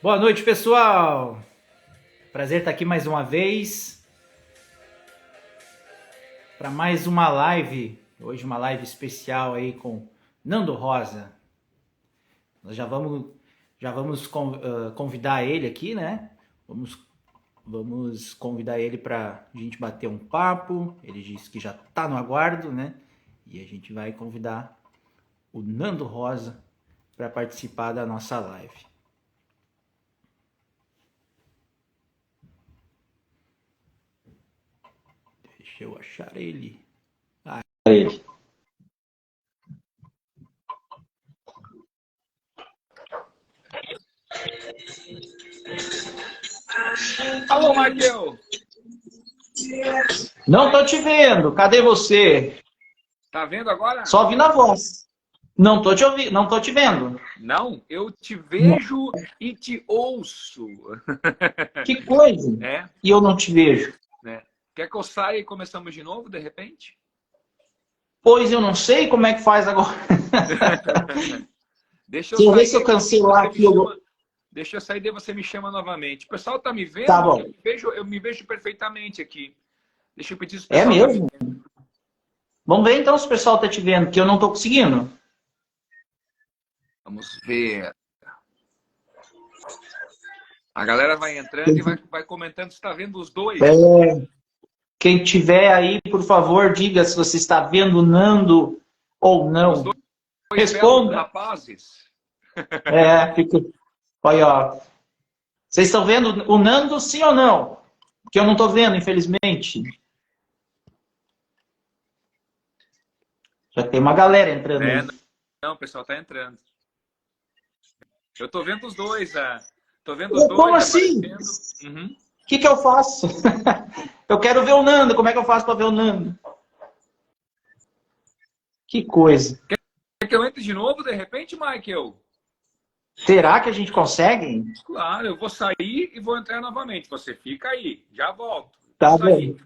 Boa noite, pessoal. Prazer estar aqui mais uma vez para mais uma live. Hoje uma live especial aí com Nando Rosa. Nós já vamos convidar ele aqui, né? Vamos convidar ele para a gente bater um papo. Ele disse que já está no aguardo, né? E a gente vai convidar o Nando Rosa para participar da nossa live. Deixa eu achar ele. Ele. Alô, Michael! Não tô te vendo. Cadê você? Tá vendo agora? Só ouvindo a voz. Não tô te ouvindo, não tô te vendo. Não, eu te vejo e te ouço. Que coisa. É? E eu não te vejo. É. Quer que eu saia e começamos de novo, de repente? Pois eu não sei como é que faz agora. Deixa eu Deixa eu ver sair, se eu cancelar aqui. Deixa eu sair e você me chama novamente. O pessoal tá me vendo? Tá bom. Eu me vejo perfeitamente aqui. Deixa eu pedir se o É pessoal mesmo? Vamos ver então se o pessoal tá te vendo, que eu não tô conseguindo. Vamos ver. A galera vai entrando e vai comentando se está vendo os dois. Quem tiver aí, por favor, diga se você está vendo o Nando ou não. Os dois Responda. rapazes. Fica. Olha, ó. Vocês estão vendo o Nando, sim ou não? Porque eu não estou vendo, infelizmente. Já tem uma galera entrando aí. Não, o pessoal está entrando. Eu estou vendo os dois. Tô vendo os dois. Como assim? Uhum. O que eu faço? Eu quero ver o Nando. Como é que eu faço para ver o Nando? Que coisa. Quer que eu entre de novo, de repente, Michael? Será que a gente consegue? Claro, eu vou sair e vou entrar novamente. Você fica aí. Já volto. Tá bem.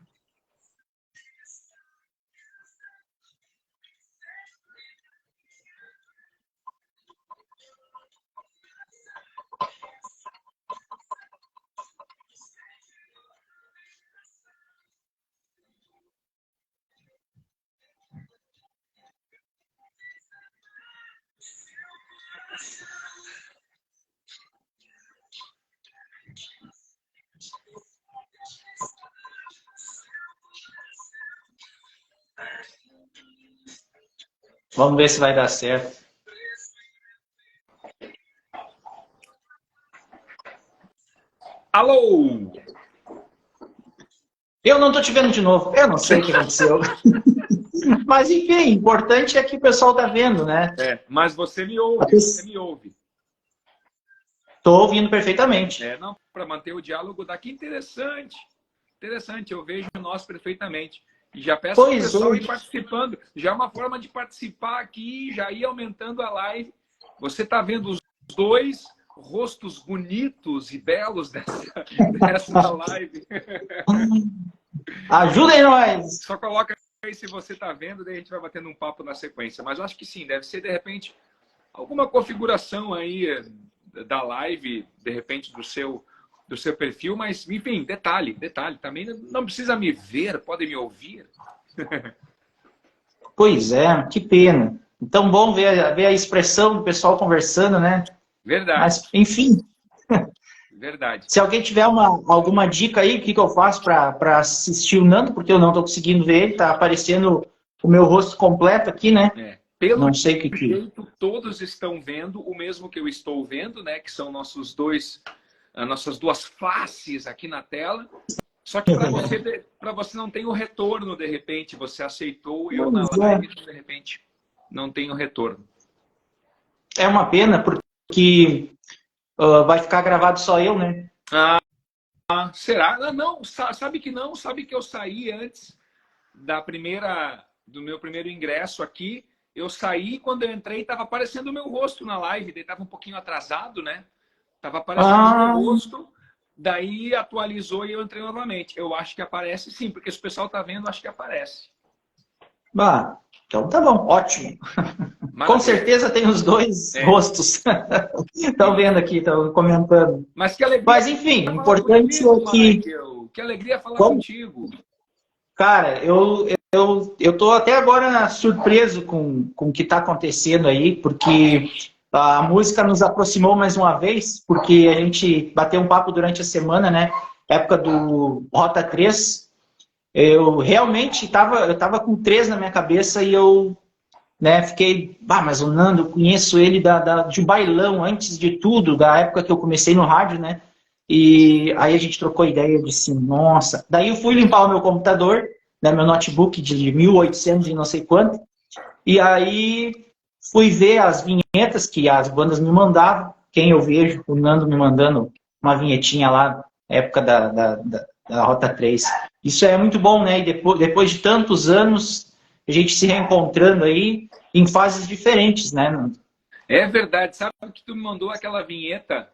Vamos ver se vai dar certo. Alô! Eu não tô te vendo de novo. Eu não sei o que aconteceu. Mas, enfim, o importante é que o pessoal tá vendo, né? Mas você me ouve, você me ouve. Tô ouvindo perfeitamente. Não, para manter o diálogo daqui, interessante. Interessante, eu vejo nós perfeitamente. E já peço para o pessoal ir participando. Já é uma forma de participar aqui, já ir aumentando a live. Você está vendo os dois rostos bonitos e belos dessa live. Ajudem nós! Só coloca aí se você está vendo, daí a gente vai batendo um papo na sequência. Mas eu acho que sim, deve ser, de repente, alguma configuração aí da live, de repente, do seu perfil, mas, enfim, detalhe. Também não precisa me ver, pode me ouvir. Pois é, que pena. Então, bom ver a expressão do pessoal conversando, né? Verdade. Mas, enfim. Verdade. Se alguém tiver alguma dica aí, o que eu faço para assistir o Nando, porque eu não estou conseguindo ver ele, tá aparecendo o meu rosto completo aqui, né? Pelo jeito, todos estão vendo o mesmo que eu estou vendo, né? Que são nossas duas faces aqui na tela. Só que para você não tem o retorno, de repente. Você aceitou eu na live, de repente não tem o retorno. É uma pena, porque vai ficar gravado só eu, né? Será? Não, sabe que não. Sabe que eu saí antes do meu primeiro ingresso aqui. Eu saí, quando eu entrei, estava aparecendo o meu rosto na live. Daí estava um pouquinho atrasado, né? Estava aparecendo o meu rosto. Daí atualizou e eu entrei novamente. Eu acho que aparece sim, porque se o pessoal está vendo, acho que aparece. Então tá bom, ótimo. Com certeza tem os dois rostos. Estão vendo aqui, estão comentando. Mas que alegria. Mas enfim, o importante é que... Que alegria falar contigo. Cara, eu tô até agora surpreso com o que está acontecendo aí, porque a música nos aproximou mais uma vez, porque a gente bateu um papo durante a semana, né? Época do Rota 3. Eu realmente eu tava com 3 na minha cabeça e eu, né, fiquei, mas o Nando, eu conheço ele de bailão, antes de tudo, da época que eu comecei no rádio, né? E aí a gente trocou ideia, eu disse, nossa. Daí eu fui limpar o meu computador, né, meu notebook de 1800 e não sei quanto, e aí fui ver as vinhetas que as bandas me mandavam. Quem eu vejo, o Nando me mandando uma vinhetinha lá, época da Rota 3. Isso é muito bom, né? E depois de tantos anos, a gente se reencontrando aí em fases diferentes, né, Nando? É verdade. Sabe que tu me mandou aquela vinheta?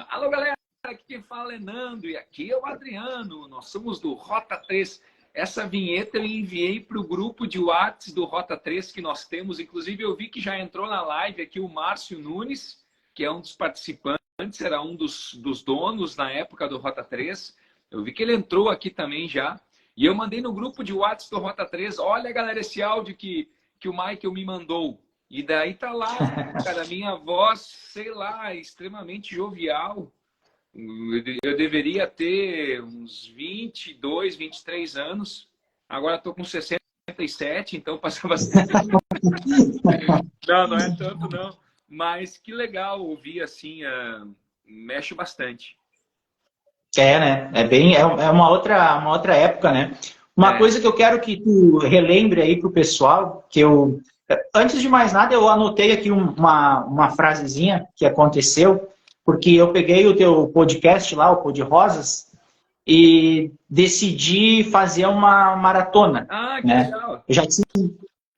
Alô, galera, aqui quem fala é Nando e aqui é o Adriano. Nós somos do Rota 3. Essa vinheta eu enviei para o grupo de WhatsApp do Rota 3 que nós temos. Inclusive, eu vi que já entrou na live aqui o Márcio Nunes, que é um dos participantes, era um dos donos na época do Rota 3. Eu vi que ele entrou aqui também já. E eu mandei no grupo de WhatsApp do Rota 3, olha, galera, esse áudio que o Michael me mandou. E daí tá lá, cara, a minha voz, sei lá, extremamente jovial. Eu deveria ter uns 22, 23 anos. Agora estou com 67, então passa bastante. Não é tanto, não. Mas que legal ouvir assim, mexe bastante. Né? É uma outra época, né? Uma coisa que eu quero que tu relembre aí pro pessoal, que antes de mais nada, eu anotei aqui uma frasezinha que aconteceu, porque eu peguei o teu podcast lá, o Pod Rosas, e decidi fazer uma maratona. Que né? legal!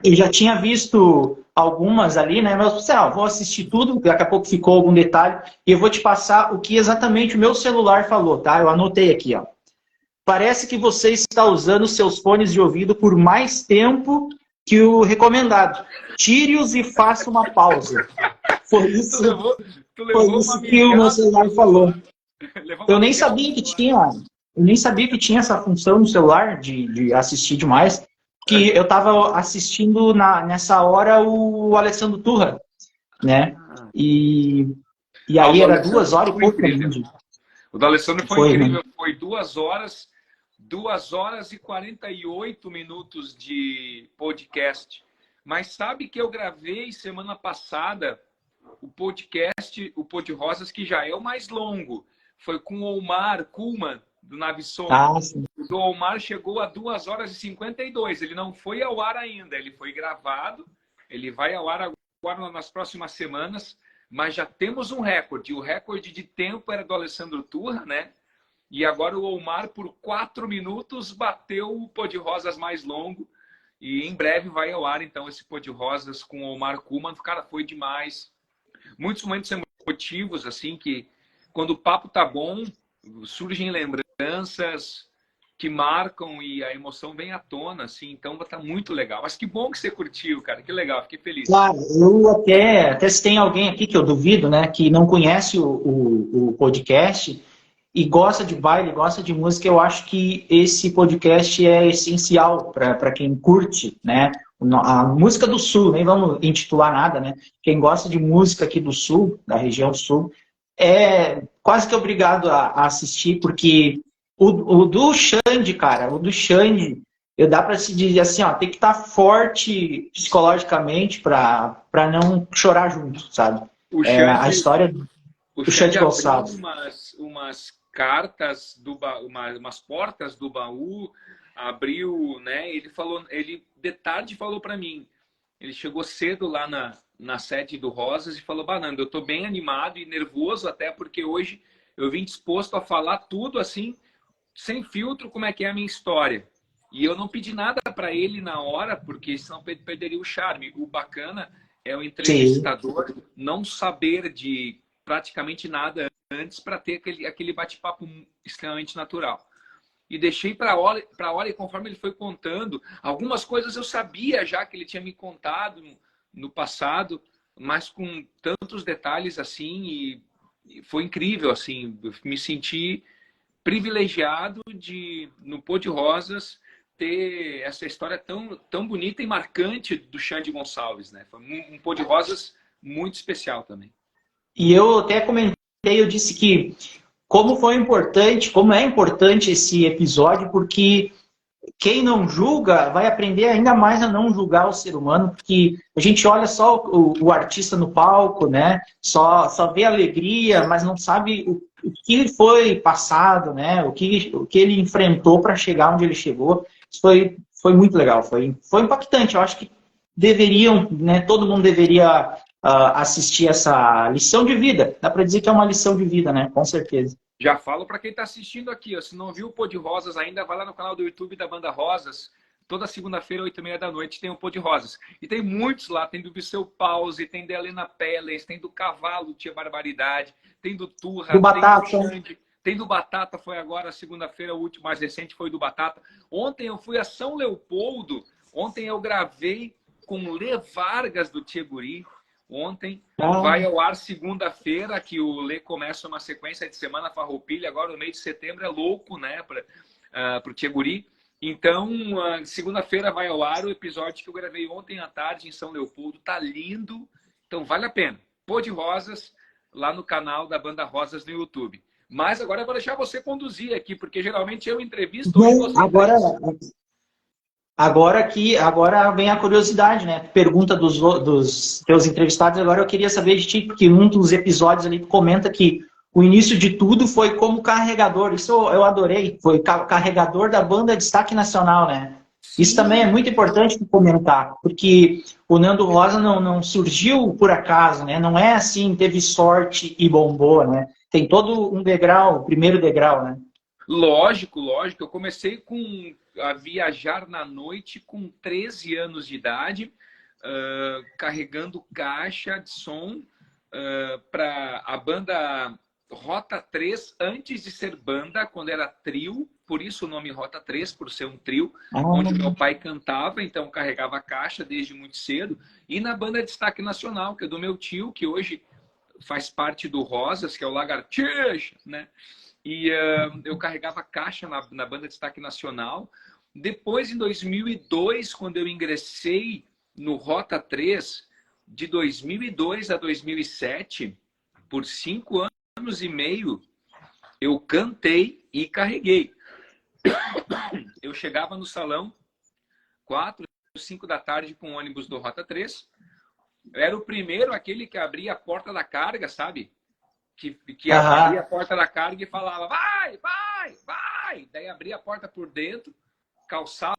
Eu já tinha visto algumas ali, né? Mas vou assistir tudo, daqui a pouco ficou algum detalhe, e eu vou te passar o que exatamente o meu celular falou, tá? Eu anotei aqui, ó. Parece que você está usando seus fones de ouvido por mais tempo que o recomendado. Tire-os e faça uma pausa. Foi isso, que o meu celular falou. Eu nem sabia que tinha essa função no celular de assistir demais, que eu estava assistindo nessa hora o Alessandro Turra, né? E aí era 2 horas e pouco. O do Alessandro foi incrível. Né? Foi 2 horas e 48 minutos de podcast. Mas sabe que eu gravei semana passada o podcast, o Pod Rosas, que já é o mais longo. Foi com o Omar Kuhlman, do Navisson. O do Omar chegou a 2 horas e 52. Ele não foi ao ar ainda. Ele foi gravado. Ele vai ao ar agora nas próximas semanas. Mas já temos um recorde. O recorde de tempo era do Alessandro Turra, né? E agora o Omar, por 4 minutos, bateu o Pod Rosas mais longo. E em breve vai ao ar, então, esse Pod Rosas com o Omar Kuhlman. Cara, foi demais. Muitos momentos emotivos, assim, que quando o papo tá bom, surgem lembranças que marcam e a emoção vem à tona, assim. Então, tá muito legal. Mas que bom que você curtiu, cara. Que legal, fiquei feliz. Claro, eu até se tem alguém aqui que eu duvido, né, que não conhece o podcast e gosta de baile, gosta de música, eu acho que esse podcast é essencial para quem curte, né? A música do Sul, nem vamos intitular nada, né? Quem gosta de música aqui do Sul, da região Sul, é quase que obrigado a assistir, porque o do Xande, cara, o do Xande, dá para se dizer assim, ó, tem que estar forte psicologicamente para não chorar junto, sabe? A história do Xande Gonçalves. Umas cartas, umas portas do baú, abriu, né? Ele de tarde falou para mim, ele chegou cedo lá na sede do Rosas e falou, Nando, eu tô bem animado e nervoso até porque hoje eu vim disposto a falar tudo assim, sem filtro, como é que é a minha história. E eu não pedi nada para ele na hora, porque senão perderia o charme. O bacana é o entrevistador não saber de praticamente nada antes para ter aquele bate-papo extremamente natural. E deixei para a hora, e conforme ele foi contando, algumas coisas eu sabia já que ele tinha me contado no passado, mas com tantos detalhes assim, e foi incrível, assim, eu me senti privilegiado de, no Pô de Rosas, ter essa história tão bonita e marcante do Xande Gonçalves, né? Foi um Pô de Rosas muito especial também. E eu até comentei, eu disse que como é importante esse episódio, porque quem não julga vai aprender ainda mais a não julgar o ser humano, porque a gente olha só o artista no palco, né? Só vê alegria, mas não sabe o que foi passado, né? O que ele enfrentou para chegar onde ele chegou. Isso foi muito legal, foi impactante. Eu acho que deveriam, né? Todo mundo deveria assistir essa lição de vida. Dá para dizer que é uma lição de vida, né? Com certeza. Já falo para quem está assistindo aqui, ó, se não viu o Pô de Rosas ainda, vai lá no canal do YouTube da Banda Rosas. Toda segunda-feira, 8h30 da noite, tem o Pô de Rosas. E tem muitos lá, tem do Viseu Pause, tem da Helena Peles, tem do Cavalo, Tia Barbaridade, tem do Turra, Do Batata. tem do Xande, tem do Batata, foi agora, segunda-feira, o último, mais recente, foi do Batata. Ontem eu fui a São Leopoldo, ontem eu gravei com o Lê Vargas do Tia Guri. Ontem vai ao ar segunda-feira, que o Lê começa uma sequência de semana farroupilha. Agora, no mês de setembro, é louco, né? Para o Tia Guri. Então, segunda-feira vai ao ar o episódio que eu gravei ontem à tarde em São Leopoldo. Tá lindo. Então, vale a pena. Pô de Rosas, lá no canal da Banda Rosas no YouTube. Mas agora eu vou deixar você conduzir aqui, porque geralmente eu entrevisto. Agora vem a curiosidade, né? Pergunta dos teus entrevistados. Agora eu queria saber de ti, porque um dos episódios ali tu comenta que o início de tudo foi como carregador. Isso eu adorei. Foi carregador da banda Destaque Nacional, né? Isso também é muito importante tu comentar, porque o Nando Rosa não surgiu por acaso, né? Não é assim, teve sorte e bombou, né? Tem todo um degrau, o primeiro degrau, né? Lógico, lógico. Eu comecei a viajar na noite com 13 anos de idade, carregando caixa de som para a banda Rota 3, antes de ser banda, quando era trio, por isso o nome Rota 3, por ser um trio, onde meu pai cantava, então carregava caixa desde muito cedo. E na banda Destaque Nacional, que é do meu tio, que hoje faz parte do Rosas, que é o Lagartixa, né? E eu carregava caixa na banda Destaque Nacional. Depois, em 2002, quando eu ingressei no Rota 3, de 2002 a 2007, por 5 anos e meio, eu cantei e carreguei. Eu chegava no salão 4, 5 da tarde com o ônibus do Rota 3. Eu era o primeiro, aquele que abria a porta da carga, sabe? Que abria a porta da carga e falava, vai, vai, vai. Daí abria a porta por dentro, calçava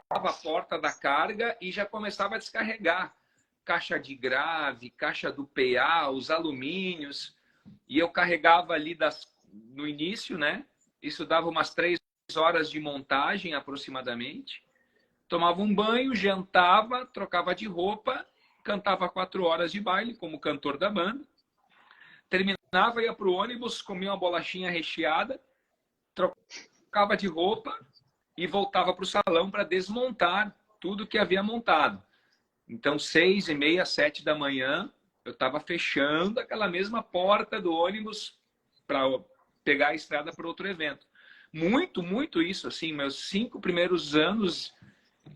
a porta da carga e já começava a descarregar. Caixa de grave, caixa do PA, os alumínios. E eu carregava ali no início, né? Isso dava umas 3 horas de montagem aproximadamente. Tomava um banho, jantava, trocava de roupa, cantava 4 horas de baile como cantor da banda. Terminava, ia para o ônibus, comia uma bolachinha recheada, trocava de roupa e voltava para o salão para desmontar tudo que havia montado. Então, 6h30, 7 da manhã, eu estava fechando aquela mesma porta do ônibus para pegar a estrada para outro evento. Muito, muito isso, assim, meus 5 primeiros anos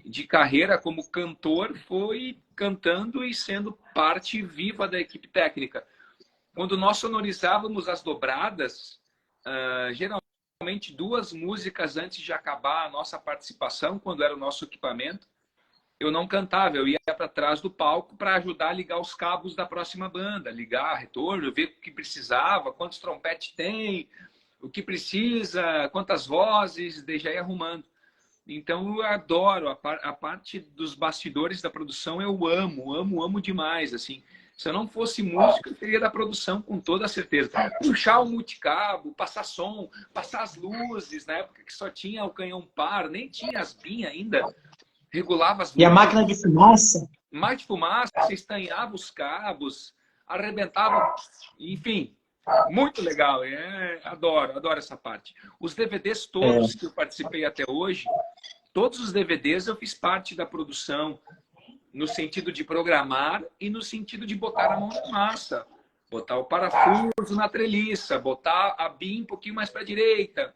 de carreira como cantor foi cantando e sendo parte viva da equipe técnica. Quando nós sonorizávamos as dobradas, geralmente 2 músicas antes de acabar a nossa participação, quando era o nosso equipamento, eu não cantava, eu ia para trás do palco para ajudar a ligar os cabos da próxima banda, ligar retorno, ver o que precisava, quantos trompetes tem, o que precisa, quantas vozes, daí já ia arrumando. Então eu adoro a parte dos bastidores da produção, eu amo demais, assim. Se eu não fosse músico, eu seria da produção com toda certeza. Puxar o multicabo, passar som, passar as luzes, na época que só tinha o canhão par, nem tinha as BIM ainda. Regulava as luzes. E a máquina de fumaça? Máquina de fumaça, estanhava os cabos, arrebentava, enfim. Muito legal, adoro essa parte. Os DVDs todos que eu participei até hoje, todos os DVDs eu fiz parte da produção. no sentido de programar e no sentido de botar a mão na massa. Botar o parafuso na treliça, botar a BIM um pouquinho mais para a direita.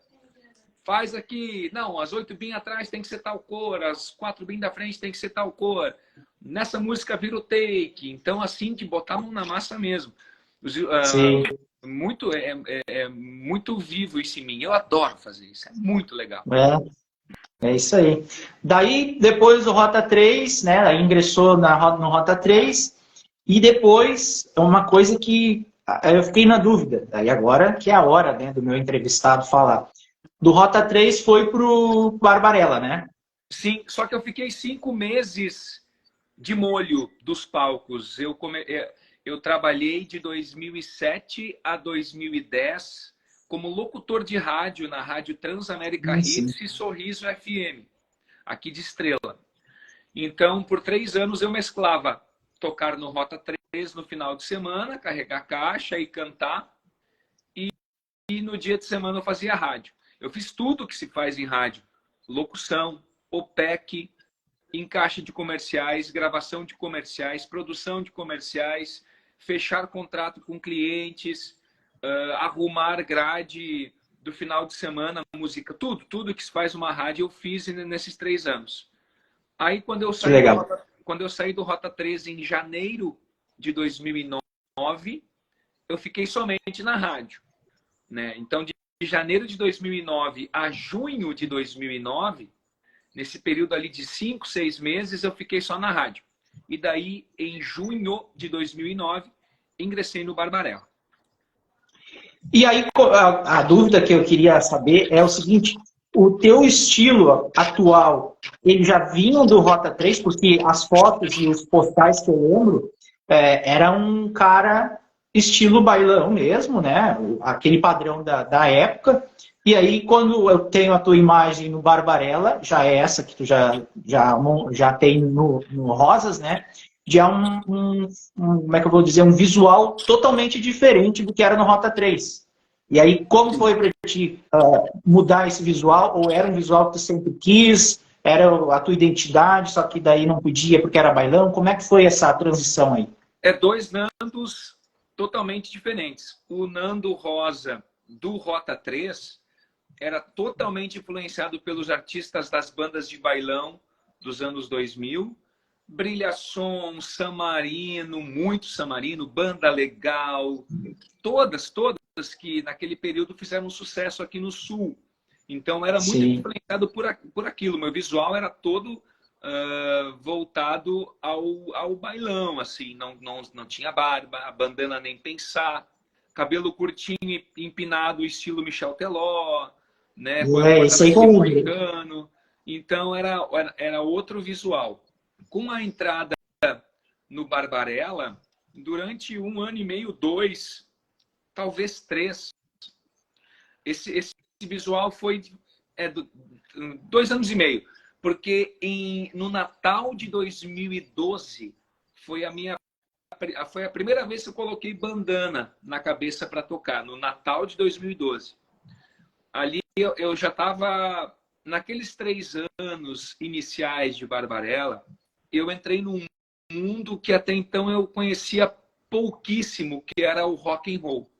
Faz aqui, não, as 8 BIM atrás tem que ser tal cor, as 4 BIM da frente tem que ser tal cor. Nessa música vira o take. Então, assim, de botar a mão na massa mesmo. Sim. É muito vivo isso em mim. Eu adoro fazer isso. É muito legal. É isso aí. Daí, depois do Rota 3, né? Aí ingressou no Rota 3. E depois, uma coisa que eu fiquei na dúvida. Daí agora que é a hora, né, do meu entrevistado falar. Do Rota 3 foi pro Barbarella, né? Sim, só que eu fiquei 5 meses de molho dos palcos. Eu trabalhei de 2007 a 2010 como locutor de rádio na Rádio Transamérica Sim. Hits e Sorriso FM, aqui de Estrela. Então, por 3 anos eu mesclava tocar no Rota 3 no final de semana, carregar caixa e cantar. E no dia de semana eu fazia rádio. Eu fiz tudo que se faz em rádio. Locução, OPEC, encaixe de comerciais, gravação de comerciais, produção de comerciais, fechar contrato com clientes, arrumar grade do final de semana, música, tudo que se faz uma rádio eu fiz nesses 3 anos. Aí quando eu saí do Rota 13 em janeiro de 2009, eu fiquei somente na rádio, né? Então de janeiro de 2009 a junho de 2009, nesse período ali de 5, 6 meses, eu fiquei só na rádio. E daí, em junho de 2009, ingressei no Barbarella. E aí, a dúvida que eu queria saber é o seguinte, o teu estilo atual, eles já vinham do Rota 3, porque as fotos e os postais que eu lembro, era um cara estilo bailão mesmo, né? Aquele padrão da época. E aí, quando eu tenho a tua imagem no Barbarella, já é essa que tu já tem no Rosas, né? Já é como é que eu vou dizer, um visual totalmente diferente do que era no Rota 3. E aí, como foi para ti mudar esse visual? Ou era um visual que tu sempre quis? Era a tua identidade, só que daí não podia porque era bailão? Como é que foi essa transição aí? É 2 Nandos totalmente diferentes. O Nando Rosa do Rota 3 era totalmente influenciado pelos artistas das bandas de bailão dos anos 2000. Brilhação, Samarino, muito Samarino, Banda Legal, todas que naquele período fizeram sucesso aqui no Sul. Então era muito influenciado por aquilo. Meu visual era todo voltado ao bailão, assim, não tinha barba, a bandana nem pensar, cabelo curtinho e empinado, estilo Michel Teló, né, Isso aí com então era outro visual. Com a entrada no Barbarella, durante 1 ano e meio, 2, talvez 3, esse visual foi 2 anos e meio, porque no Natal de 2012 foi a primeira vez que eu coloquei bandana na cabeça para tocar, no Natal de 2012. Ali eu já estava, naqueles 3 anos iniciais de Barbarella, eu entrei num mundo que até então eu pouquíssimo, que era o rock and roll.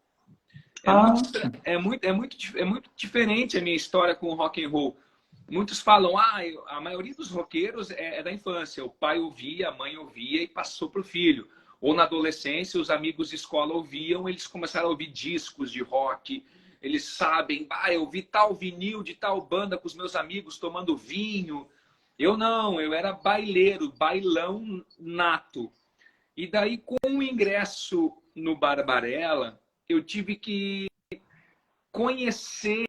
É muito diferente a minha história com o rock and roll. Muitos falam, a maioria dos roqueiros é da infância. O pai ouvia, a mãe ouvia e passou para o filho. Ou na adolescência, os amigos de escola ouviam, eles começaram a ouvir discos de rock. Eles sabem, eu ouvi tal vinil de tal banda com os meus amigos tomando vinho. Eu não, eu era baileiro, bailão nato. E daí, com o ingresso no Barbarella, eu tive que conhecer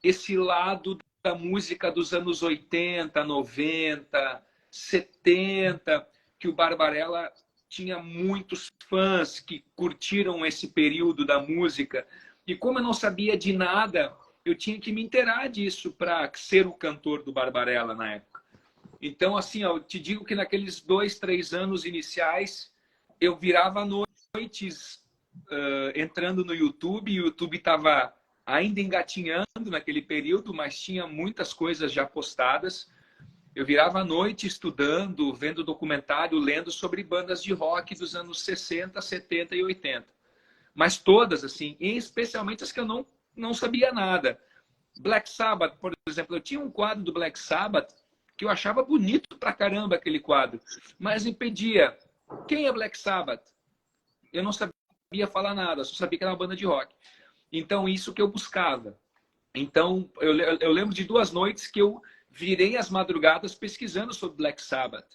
esse lado da música dos anos 80, 90, 70, que o Barbarella tinha muitos fãs que curtiram esse período da música. E como eu não sabia de nada, eu tinha que me inteirar disso para ser o cantor do Barbarella na época. Então, assim, eu te digo que naqueles 2, 3 anos iniciais, eu virava noites entrando no YouTube, e o YouTube estava ainda engatinhando naquele período, mas tinha muitas coisas já postadas. Eu virava a noite estudando, vendo documentário, lendo sobre bandas de rock dos anos 60, 70 e 80. Mas todas, assim, e especialmente as que eu não sabia nada. Black Sabbath, por exemplo, eu tinha um quadro do Black Sabbath que eu achava bonito pra caramba aquele quadro, mas me pedia, quem é Black Sabbath? Eu não sabia falar nada, só sabia que era uma banda de rock. Então, isso que eu buscava. Então, eu lembro de 2 noites que eu virei as madrugadas pesquisando sobre Black Sabbath.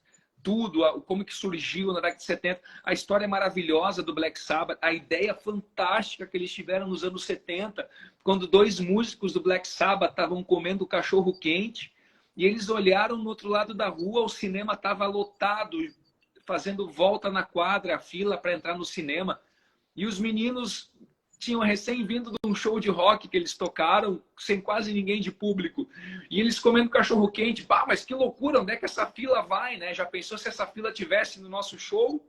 Tudo, como que surgiu na década de 70. A história maravilhosa do Black Sabbath, a ideia fantástica que eles tiveram nos anos 70, quando 2 músicos do Black Sabbath estavam comendo cachorro quente, e eles olharam no outro lado da rua, o cinema estava lotado, fazendo volta na quadra, a fila para entrar no cinema. E os meninos tinham recém-vindo de um show de rock que eles tocaram, sem quase ninguém de público. E eles comendo cachorro-quente. Pá, mas que loucura, onde é que essa fila vai, né? Já pensou se essa fila tivesse no nosso show?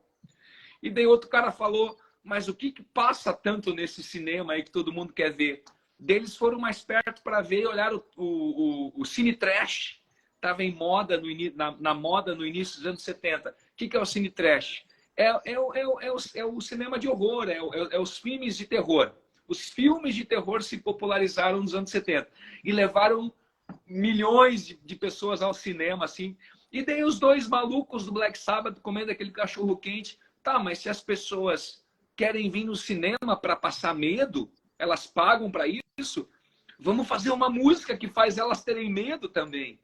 E daí outro cara falou, mas o que passa tanto nesse cinema aí que todo mundo quer ver? Deles foram mais perto para ver e olhar o Cine Trash. Estava em moda na moda no início dos anos 70. O que é o Cine Trash? É o cinema de horror, é os filmes de terror. Os filmes de terror se popularizaram nos anos 70 e levaram milhões de pessoas ao cinema, assim. E daí os 2 malucos do Black Sabbath comendo aquele cachorro quente. Tá, mas se as pessoas querem vir no cinema para passar medo, elas pagam para isso, vamos fazer uma música que faz elas terem medo também.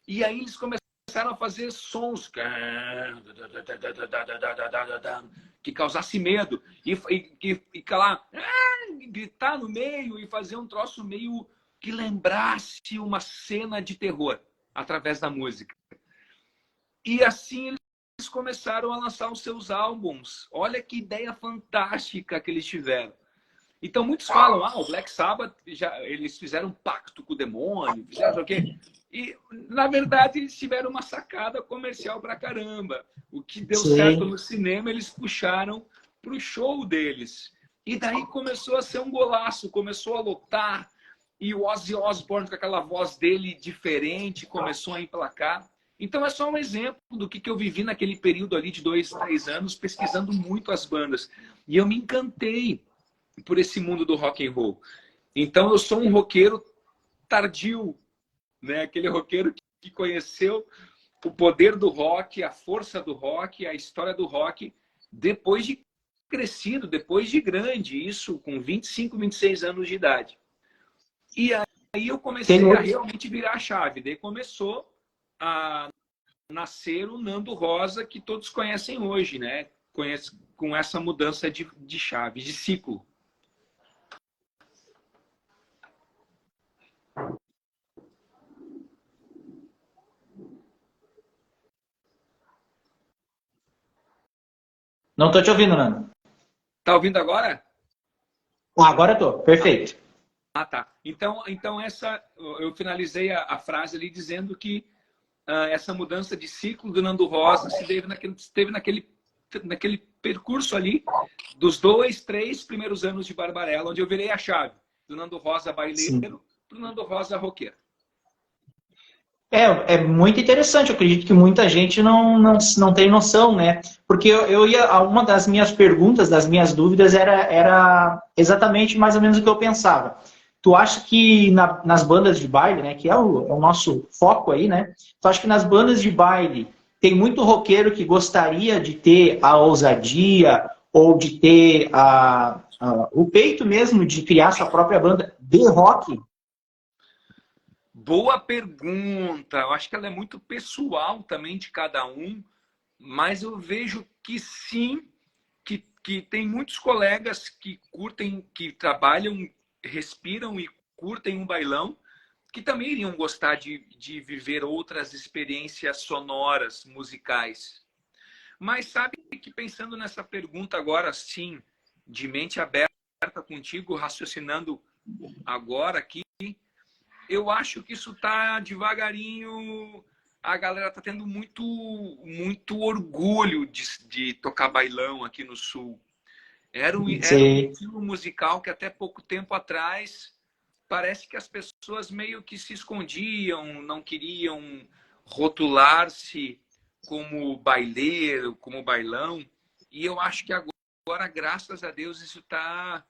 E aí eles começaram a fazer sons que causasse medo e calar, gritar no meio e fazer um troço meio que lembrasse uma cena de terror através da música. E assim eles começaram a lançar os seus álbuns. Olha que ideia fantástica que eles tiveram. Então muitos falam, o Black Sabbath, eles fizeram um pacto com o demônio, fizeram o quê? E, na verdade, eles tiveram uma sacada comercial pra caramba. O que deu certo no cinema, eles puxaram pro show deles. E daí começou a ser um golaço, começou a lotar. E o Ozzy Osbourne, com aquela voz dele diferente, começou a emplacar. Então é só um exemplo do que eu vivi naquele período ali de 2, 3 anos, pesquisando muito as bandas. E eu me encantei por esse mundo do rock and roll. Então eu sou um roqueiro tardio, né? Aquele roqueiro que conheceu o poder do rock, a força do rock, a história do rock, depois de crescido, depois de grande, isso com 25, 26 anos de idade. E aí eu comecei a realmente virar a chave. Daí começou a nascer o Nando Rosa, que todos conhecem hoje, né? Com essa mudança de chave, de ciclo. Não tô te ouvindo, Nando. Tá ouvindo agora? Agora tô. Perfeito. Tá. Então eu finalizei a frase ali dizendo que essa mudança de ciclo do Nando Rosa esteve naquele percurso ali dos 2, 3 primeiros anos de Barbarella, onde eu virei a chave do Nando Rosa baileiro para o Nando Rosa roqueiro. É muito interessante, eu acredito que muita gente não tem noção, né? Porque uma das minhas perguntas, das minhas dúvidas era exatamente mais ou menos o que eu pensava. Tu acha que nas bandas de baile, né, que é o nosso foco aí, né? Tu acha que nas bandas de baile tem muito roqueiro que gostaria de ter a ousadia ou de ter o peito mesmo de criar sua própria banda de rock? Boa pergunta. Eu acho que ela é muito pessoal também de cada um, mas eu vejo que sim, que tem muitos colegas que curtem, que trabalham, respiram e curtem um bailão, que também iriam gostar de viver outras experiências sonoras, musicais. Mas sabe que pensando nessa pergunta agora, sim, de mente aberta contigo, raciocinando agora aqui, eu acho que isso tá devagarinho. A galera tá tendo muito orgulho de tocar bailão aqui no Sul. Era um estilo musical que até pouco tempo atrás parece que as pessoas meio que se escondiam, não queriam rotular-se como baileiro, como bailão. E eu acho que agora, graças a Deus, isso tá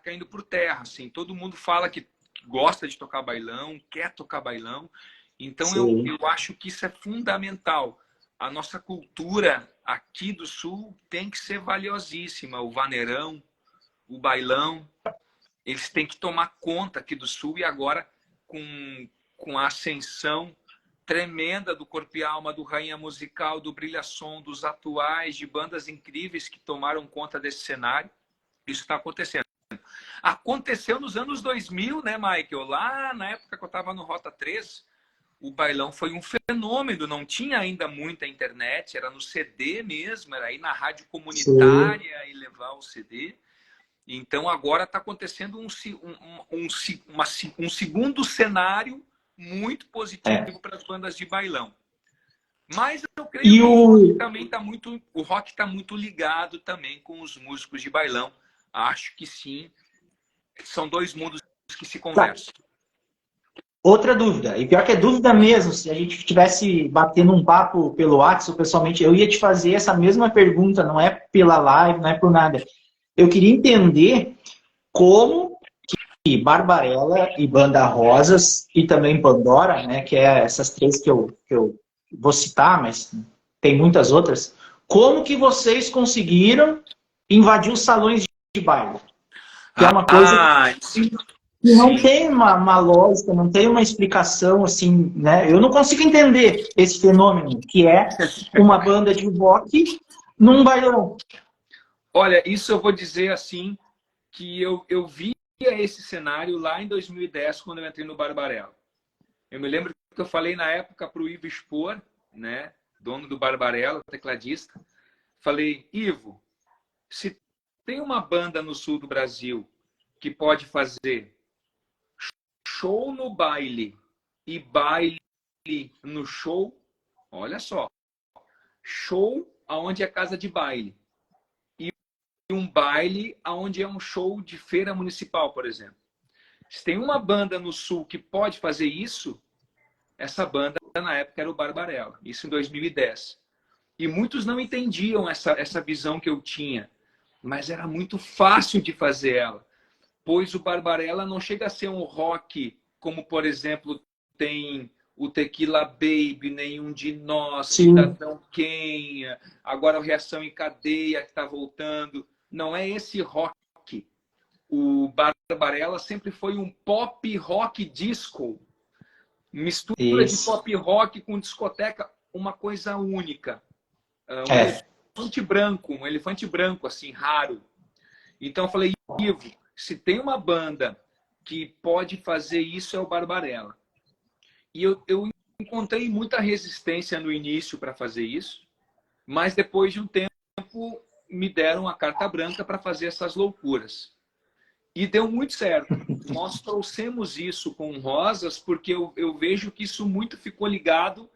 caindo por terra. Assim. Todo mundo fala que gosta de tocar bailão, quer tocar bailão. Então, eu acho que isso é fundamental. A nossa cultura aqui do Sul tem que ser valiosíssima. O vaneirão, o bailão, eles têm que tomar conta aqui do Sul. E agora, com a ascensão tremenda do Corpo e Alma, do Rainha Musical, do Brilha Som, dos atuais, de bandas incríveis que tomaram conta desse cenário, isso está acontecendo. Aconteceu nos anos 2000, né, Michael? Lá na época que eu estava no Rota 3, o bailão foi um fenômeno, não tinha ainda muita internet, era no CD mesmo, era ir na rádio comunitária e levar o CD. Então agora está acontecendo um segundo cenário muito positivo para as bandas de bailão. Mas eu creio que o rock está muito ligado também com os músicos de bailão. Acho que sim, são dois mundos que se conversam. Outra dúvida, e pior que é dúvida mesmo, se a gente estivesse batendo um papo pelo WhatsApp, pessoalmente, eu ia te fazer essa mesma pergunta, não é pela live, não é por nada. Eu queria entender como que Barbarella e Banda Rosas, e também Pandora, né, que é essas três que eu vou citar, mas tem muitas outras, como que vocês conseguiram invadir os salões de baile? Que é uma coisa que não tem uma lógica, não tem uma explicação, assim, né? Eu não consigo entender esse fenômeno, que é uma banda de rock num bailão. Olha, isso eu vou dizer assim, que eu via esse cenário lá em 2010, quando eu entrei no Barbarella. Eu me lembro que eu falei na época para o Ivo Spor, né, dono do Barbarella, tecladista, falei, Ivo, se tem uma banda no sul do Brasil que pode fazer show no baile e baile no show, olha só, show aonde é casa de baile e um baile aonde é um show de feira municipal, por exemplo. Se tem uma banda no sul que pode fazer isso, essa banda na época era o Barbarella, isso em 2010. E muitos não entendiam essa visão que eu tinha, mas era muito fácil de fazer ela. Pois o Barbarella não chega a ser um rock como, por exemplo, tem o Tequila Baby, Nenhum de Nós, Cidadão Quem, agora o Reação em Cadeia, que está voltando. Não é esse rock. O Barbarella sempre foi um pop rock disco. Mistura de pop rock com discoteca, uma coisa única. Um elefante branco, assim, raro. Então eu falei, Ivo, se tem uma banda que pode fazer isso, é o Barbarella. E eu encontrei muita resistência no início para fazer isso, mas depois de um tempo me deram a carta branca para fazer essas loucuras. E deu muito certo. Nós trouxemos isso com Rosas, porque eu vejo que isso muito ficou ligado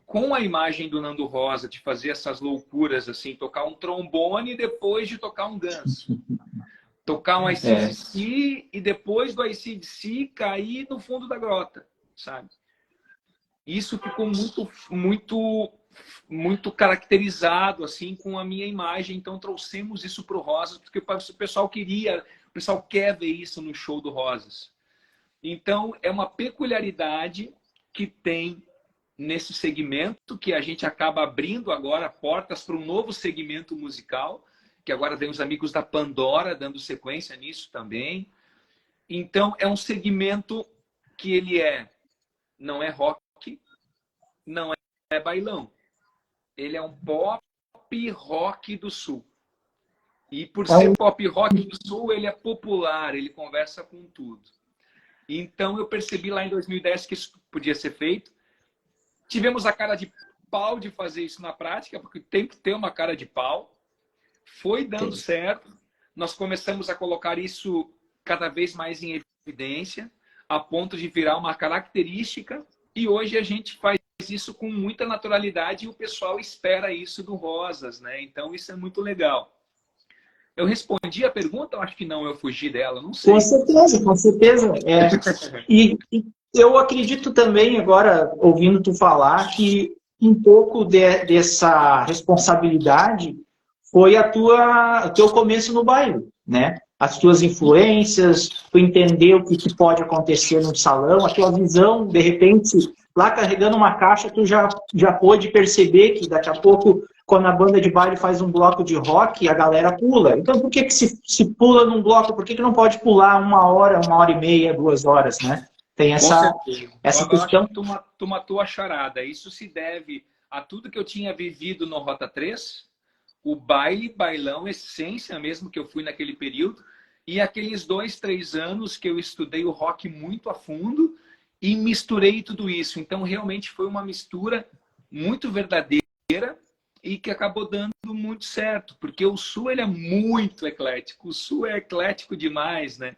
com a imagem do Nando Rosa, de fazer essas loucuras, assim, tocar um trombone depois de tocar um ganso. Tocar um AC/DC e depois do AC/DC cair no fundo da grota, sabe? Isso ficou muito caracterizado, assim, com a minha imagem. Então trouxemos isso para o Rosas, porque o pessoal queria, o pessoal quer ver isso no show do Rosas. Então é uma peculiaridade que tem nesse segmento, que a gente acaba abrindo agora portas para um novo segmento musical, que agora vem os amigos da Pandora dando sequência nisso também. Então, é um segmento que ele não é rock, não é bailão. Ele é um pop rock do Sul. E por ser pop rock do Sul, ele é popular, ele conversa com tudo. Então, eu percebi lá em 2010 que isso podia ser feito. Tivemos a cara de pau de fazer isso na prática, porque tem que ter uma cara de pau. Foi dando certo. Nós começamos a colocar isso cada vez mais em evidência, a ponto de virar uma característica. E hoje a gente faz isso com muita naturalidade e o pessoal espera isso do Rosas, né? Então isso é muito legal. Eu respondi a pergunta? Eu acho que não, eu fugi dela, não sei. Com certeza, com certeza. Eu acredito também, agora, ouvindo tu falar, que um pouco dessa responsabilidade foi o teu começo no baile, né? As tuas influências, tu entender o que pode acontecer no salão, a tua visão, de repente, lá carregando uma caixa, tu já pôde perceber que daqui a pouco, quando a banda de baile faz um bloco de rock, a galera pula. Então, por que se pula num bloco? Por que não pode pular 1 hora e meia, 2 horas, né? Tem essa Eu acho questão. que tu matou a charada. Isso se deve a tudo que eu tinha vivido no Rota 3, o bailão, essência mesmo que eu fui naquele período, e aqueles 2, 3 anos que eu estudei o rock muito a fundo e misturei tudo isso. Então, realmente foi uma mistura muito verdadeira e que acabou dando muito certo, porque o Sul ele é muito eclético. O Sul é eclético demais, né?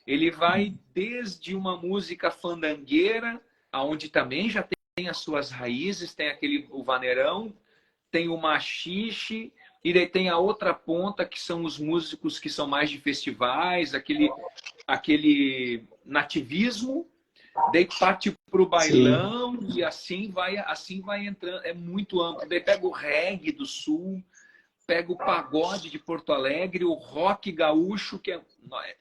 Ele vai desde uma música fandangueira, aonde também já tem as suas raízes, tem o vaneirão, tem o machixe, e daí tem a outra ponta, que são os músicos que são mais de festivais, aquele nativismo, daí parte para o bailão. Sim. E assim vai entrando, é muito amplo. Daí pega o reggae do Sul, pega o pagode de Porto Alegre, o rock gaúcho, que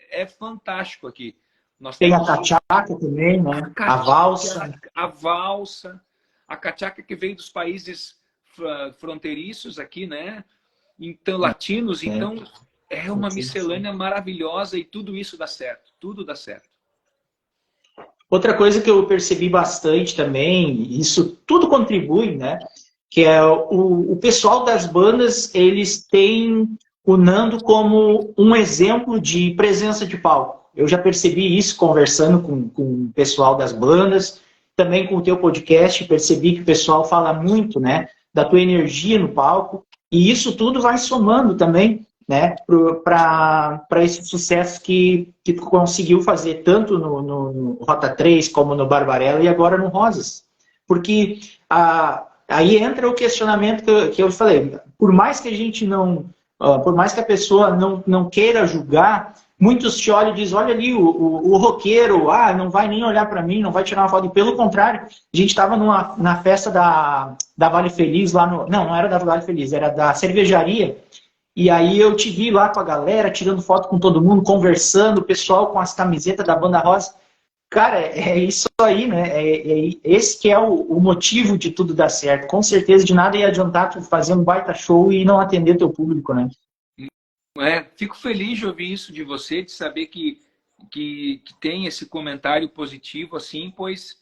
é fantástico aqui. Nós tem temos a cachaca também, né? A valsa. A valsa, a cachaca que veio dos países fronteiriços aqui, né? Então, latinos. Então, é uma miscelânea maravilhosa e tudo isso dá certo. Tudo dá certo. Outra coisa que eu percebi bastante também, isso tudo contribui, né? Que é o pessoal das bandas, eles têm o Nando como um exemplo de presença de palco. Eu já percebi isso conversando com o pessoal das bandas, também com o teu podcast, percebi que o pessoal fala muito, né, da tua energia no palco, e isso tudo vai somando também, né, para esse sucesso que tu conseguiu fazer tanto no Rota 3 como no Barbarella e agora no Rosas. Porque aí entra o questionamento que eu falei, por mais que a gente não, por mais que a pessoa não queira julgar, muitos te olham e dizem, olha ali, o roqueiro, não vai nem olhar para mim, não vai tirar uma foto. E pelo contrário, a gente estava na festa da Vale Feliz, lá no... Não era da Vale Feliz, era da cervejaria. E aí eu te vi lá com a galera, tirando foto com todo mundo, conversando, o pessoal com as camisetas da Banda Rosa. Cara, é isso aí, né? Esse que é o motivo de tudo dar certo. Com certeza de nada ia adiantar tu fazer um baita show e não atender teu público, né? Fico feliz de ouvir isso de você, de saber que tem esse comentário positivo, assim, pois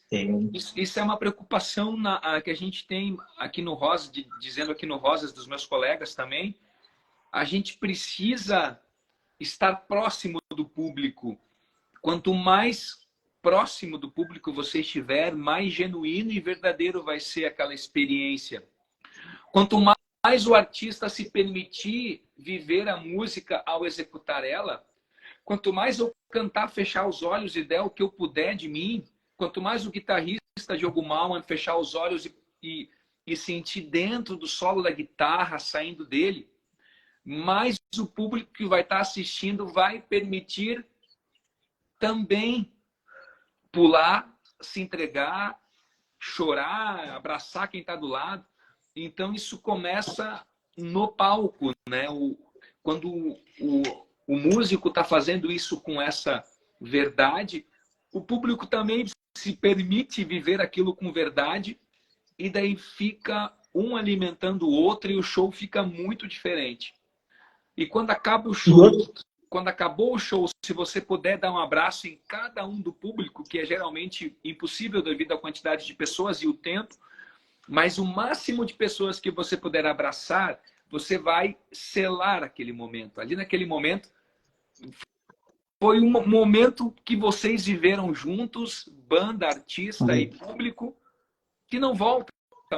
isso é uma preocupação que a gente tem aqui no Rosas, dizendo aqui no Rosas dos meus colegas também. A gente precisa estar próximo do público. Quanto mais próximo do público você estiver, mais genuíno e verdadeiro vai ser aquela experiência. Quanto mais o artista se permitir viver a música ao executar ela, quanto mais eu cantar, fechar os olhos e der o que eu puder de mim, quanto mais o guitarrista Diogo Malman fechar os olhos e sentir dentro do solo da guitarra saindo dele, mais o público que vai estar assistindo vai permitir também pular, se entregar, chorar, abraçar quem está do lado. Então, isso começa no palco, né? Quando o músico está fazendo isso com essa verdade, o público também se permite viver aquilo com verdade, e daí fica um alimentando o outro e o show fica muito diferente. E quando acaba o show, quando acabou o show, se você puder dar um abraço em cada um do público, que é geralmente impossível devido à quantidade de pessoas e o tempo, mas o máximo de pessoas que você puder abraçar, você vai selar aquele momento. Ali naquele momento, foi um momento que vocês viveram juntos, banda, artista e público, que não volta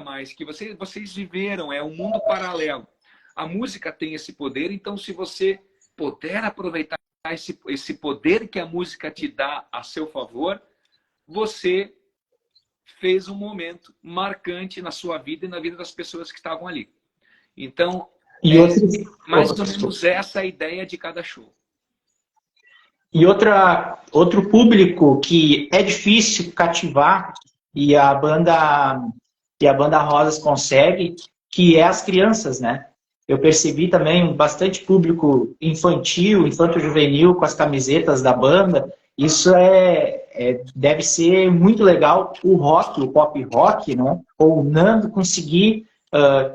mais, que vocês viveram, é um mundo paralelo. A música tem esse poder, então se você puder aproveitar esse poder que a música te dá a seu favor, você fez um momento marcante na sua vida e na vida das pessoas que estavam ali. Então, mais ou menos essa a ideia de cada show. outro público que é difícil cativar e a banda Rosas consegue, que é as crianças, né? Eu percebi também bastante público infantil, infanto-juvenil com as camisetas da banda. Isso deve ser muito legal o rock, o pop rock, né? Ou o Nando conseguir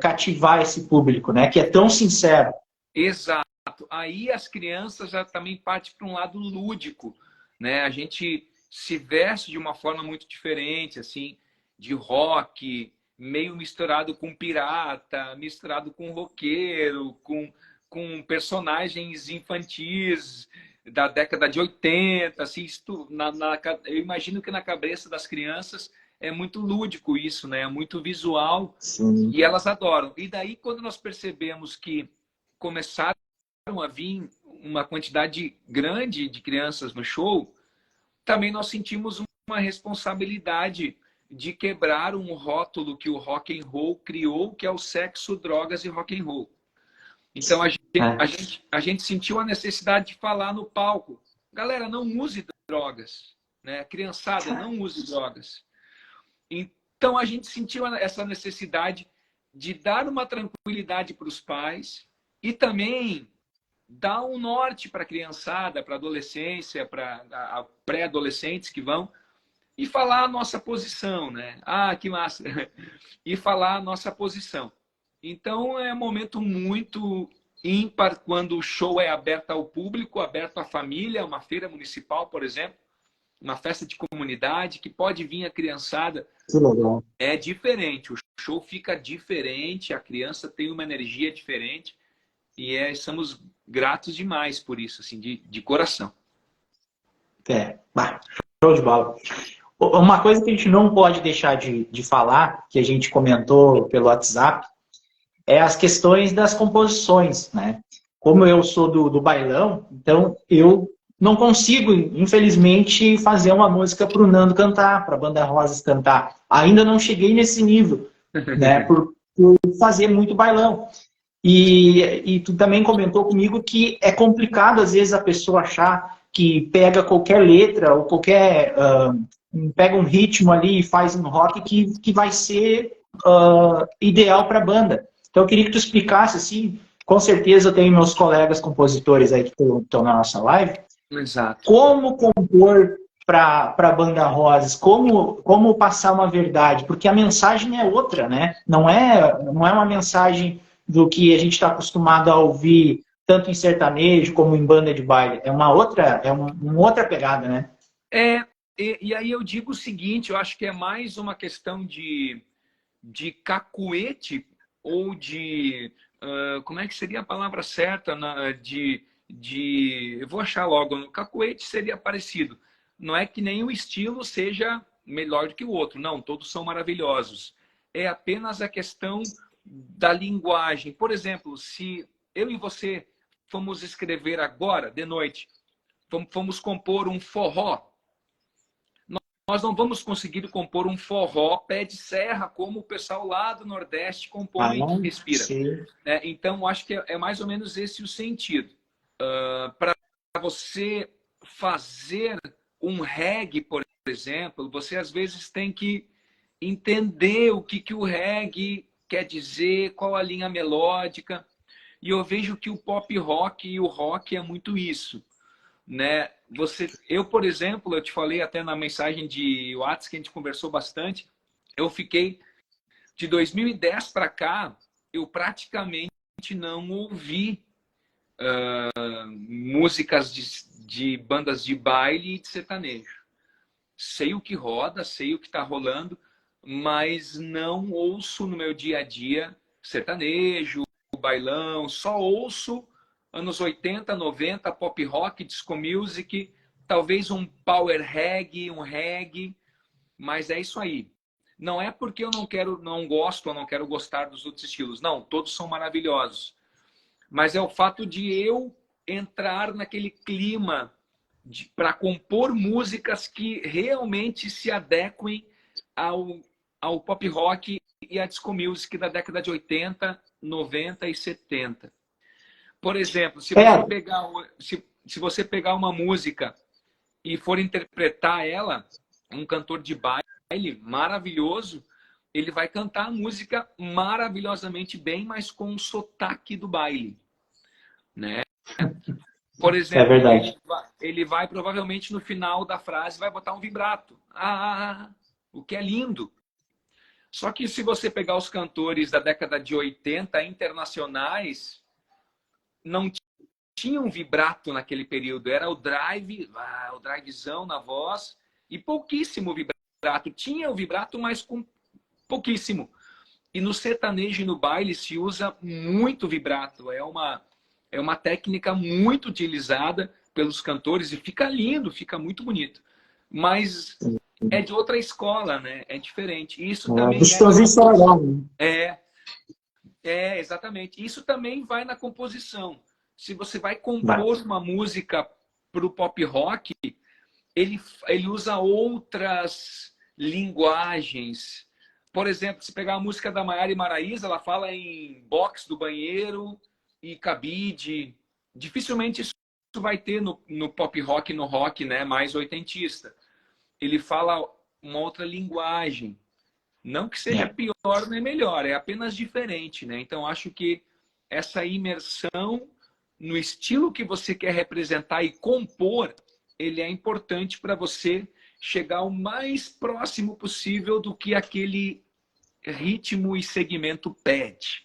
cativar esse público, né? Que é tão sincero. Exato. Aí as crianças já também partem para um lado lúdico, né? A gente se veste de uma forma muito diferente, assim, de rock, meio misturado com pirata, misturado com roqueiro, com personagens infantis da década de 80, assim, eu imagino que na cabeça das crianças é muito lúdico isso, né? É muito visual. Sim. E elas adoram. E daí, quando nós percebemos que começaram a vir uma quantidade grande de crianças no show, também nós sentimos uma responsabilidade de quebrar um rótulo que o rock and roll criou, que é o sexo, drogas e rock and roll. Então a gente sentiu a necessidade de falar no palco: galera, não use drogas, né? Criançada, não use drogas. Então a gente sentiu essa necessidade de dar uma tranquilidade para os pais e também dar um norte para a criançada, para a adolescência, para pré-adolescentes que vão, e falar a nossa posição, né? Ah, que massa! E falar a nossa posição. Então é um momento muito ímpar quando o show é aberto ao público, aberto à família, uma feira municipal, por exemplo, uma festa de comunidade, que pode vir a criançada. Que legal. É diferente, o show fica diferente, a criança tem uma energia diferente e somos gratos demais por isso, assim, de coração. Show de bola. Uma coisa que a gente não pode deixar de falar, que a gente comentou pelo WhatsApp, é as questões das composições, né? Como eu sou do bailão, então eu não consigo, infelizmente, fazer uma música para o Nando cantar, para a Banda Rosas cantar. Ainda não cheguei nesse nível, né? Por fazer muito bailão. E tu também comentou comigo que é complicado, às vezes, a pessoa achar que pega qualquer letra ou pega um ritmo ali e faz um rock que vai ser ideal para a banda. Então, eu queria que tu explicasse, assim, com certeza eu tenho meus colegas compositores aí que estão na nossa live. Exato. Como compor para a Banda Rosas, como passar uma verdade, porque a mensagem é outra, né? Não é uma mensagem do que a gente está acostumado a ouvir tanto em sertanejo como em banda de baile. É uma outra pegada, né? E aí eu digo o seguinte, eu acho que é mais uma questão de cacuete ou de... como é que seria a palavra certa? Eu vou achar logo. Cacuete seria parecido. Não é que nenhum estilo seja melhor do que o outro. Não, todos são maravilhosos. É apenas a questão da linguagem. Por exemplo, se eu e você fomos escrever agora, de noite, vamos compor um forró, nós não vamos conseguir compor um forró pé de serra como o pessoal lá do Nordeste compõe e respira. Então, acho que é mais ou menos esse o sentido. Para você fazer um reggae, por exemplo, você às vezes tem que entender o que o reggae quer dizer, qual a linha melódica. E eu vejo que o pop rock e o rock é muito isso, né? Eu, por exemplo, eu te falei até na mensagem de WhatsApp que a gente conversou bastante, eu fiquei de 2010 para cá, eu praticamente não ouvi músicas de bandas de baile e de sertanejo. Sei o que roda, sei o que está rolando, mas não ouço no meu dia a dia sertanejo, bailão, só ouço anos 80, 90, pop rock, disco music, talvez um power reggae, um reggae, mas é isso aí. Não é porque eu não gosto ou não quero gostar dos outros estilos. Não, todos são maravilhosos. Mas é o fato de eu entrar naquele clima para compor músicas que realmente se adequem ao pop rock e à disco music da década de 80, 90 e 70. Por exemplo, se você pegar... se você pegar uma música e for interpretar ela, um cantor de baile maravilhoso, ele vai cantar a música maravilhosamente bem, mas com o sotaque do baile, né? Por exemplo, É verdade. ele vai provavelmente no final da frase vai botar um vibrato. O que é lindo. Só que se você pegar os cantores da década de 80 internacionais, não tinham vibrato naquele período. Era o drive, o drivezão na voz e pouquíssimo vibrato. Tinha o vibrato, mas com pouquíssimo. E no sertanejo e no baile se usa muito vibrato. É uma técnica muito utilizada pelos cantores e fica lindo, fica muito bonito. Mas é de outra escola, né? É diferente. Isso também exatamente. Isso também vai na composição. Se você vai compor uma música para o pop rock, ele usa outras linguagens. Por exemplo, se pegar a música da Maiara e Maraíza, ela fala em box do banheiro e cabide. Dificilmente isso vai ter no pop rock, no rock, né, mais oitentista. Ele fala uma outra linguagem. Não que seja pior nem melhor, é apenas diferente, né? Então, acho que essa imersão no estilo que você quer representar e compor, ele é importante para você chegar o mais próximo possível do que aquele ritmo e segmento pede.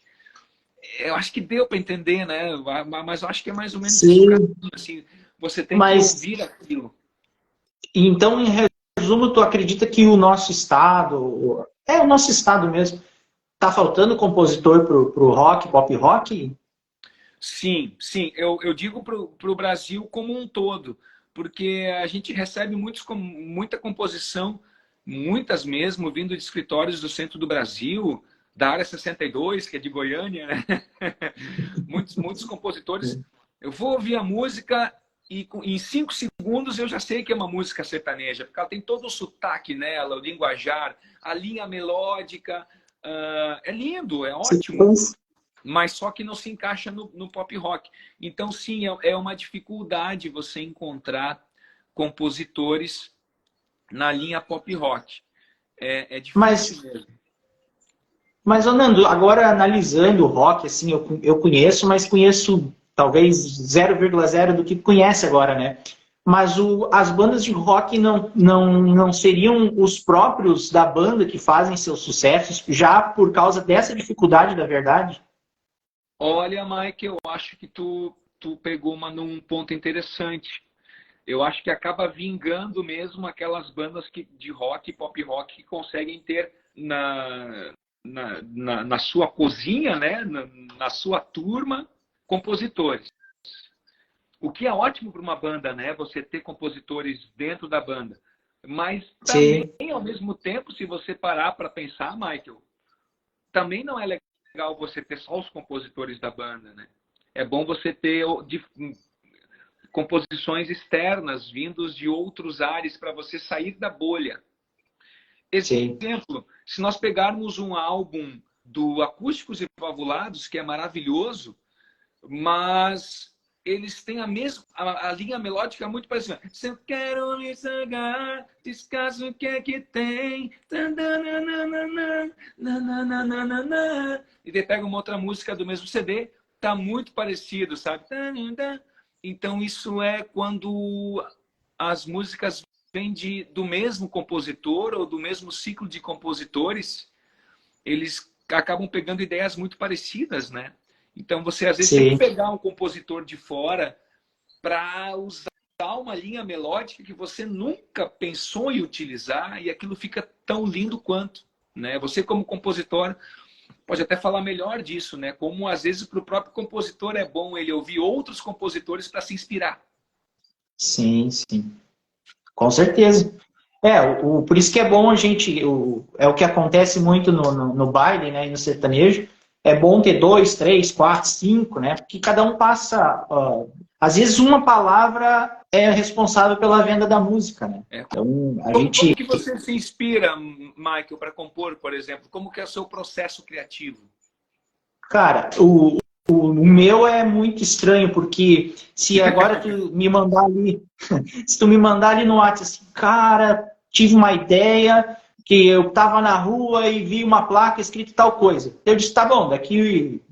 Eu acho que deu para entender, né? Mas eu acho que é mais ou menos isso. Assim, você tem que ouvir aquilo. Então, em resumo, tu acredita que o nosso estado, o nosso estado mesmo, tá faltando compositor pro rock, pop rock? Sim, sim. Eu digo pro Brasil como um todo, porque a gente recebe muita composição, muitas mesmo, vindo de escritórios do centro do Brasil, da área 62, que é de Goiânia, né? muitos compositores. Eu vou ouvir a música e em 5 segundos eu já sei que é uma música sertaneja, porque ela tem todo o sotaque nela, o linguajar, a linha melódica. É lindo, é ótimo, mas só que não se encaixa no pop rock. Então, sim, é uma dificuldade você encontrar compositores na linha pop rock. É difícil mesmo. Mas, Nando, agora analisando o rock, assim, eu conheço, mas conheço talvez 0,0 do que conhece agora, né? Mas as bandas de rock não seriam os próprios da banda que fazem seus sucessos, já por causa dessa dificuldade, da verdade? Olha, Mike, eu acho que tu pegou num ponto interessante. Eu acho que acaba vingando mesmo aquelas bandas de rock, pop rock, que conseguem ter na sua cozinha, né? na sua turma, compositores. O que é ótimo para uma banda, né? Você ter compositores dentro da banda. Mas também, ao mesmo tempo, se você parar para pensar, Michael, também não é legal você ter só os compositores da banda, né? É bom você ter composições externas, vindos de outros ares, para você sair da bolha. Exemplo, se nós pegarmos um álbum do Acústicos e Valvulados, que é maravilhoso, mas eles têm a linha melódica muito parecida. Se eu quero me sagar, descaso o que é que tem. E daí pega uma outra música do mesmo CD, tá muito parecido, sabe? Então isso é quando as músicas vêm do mesmo compositor ou do mesmo ciclo de compositores, eles acabam pegando ideias muito parecidas, né? Então, você às vezes tem que pegar um compositor de fora para usar uma linha melódica que você nunca pensou em utilizar e aquilo fica tão lindo quanto, né? Você, como compositor, pode até falar melhor disso, né? Como às vezes para o próprio compositor é bom ele ouvir outros compositores para se inspirar. Sim, sim. Com certeza. Por isso que é bom a gente... é o que acontece muito no baile, né, e no sertanejo. É bom ter 2, 3, 4, 5, né? Porque cada um passa... às vezes uma palavra é responsável pela venda da música, né? Então, como que você se inspira, Michael, para compor, por exemplo? Como que é o seu processo criativo? Cara, o meu é muito estranho, porque se agora tu me mandar ali, se tu me mandar ali no WhatsApp assim, cara, tive uma ideia, que eu tava na rua e vi uma placa escrito tal coisa. Eu disse, tá bom, daqui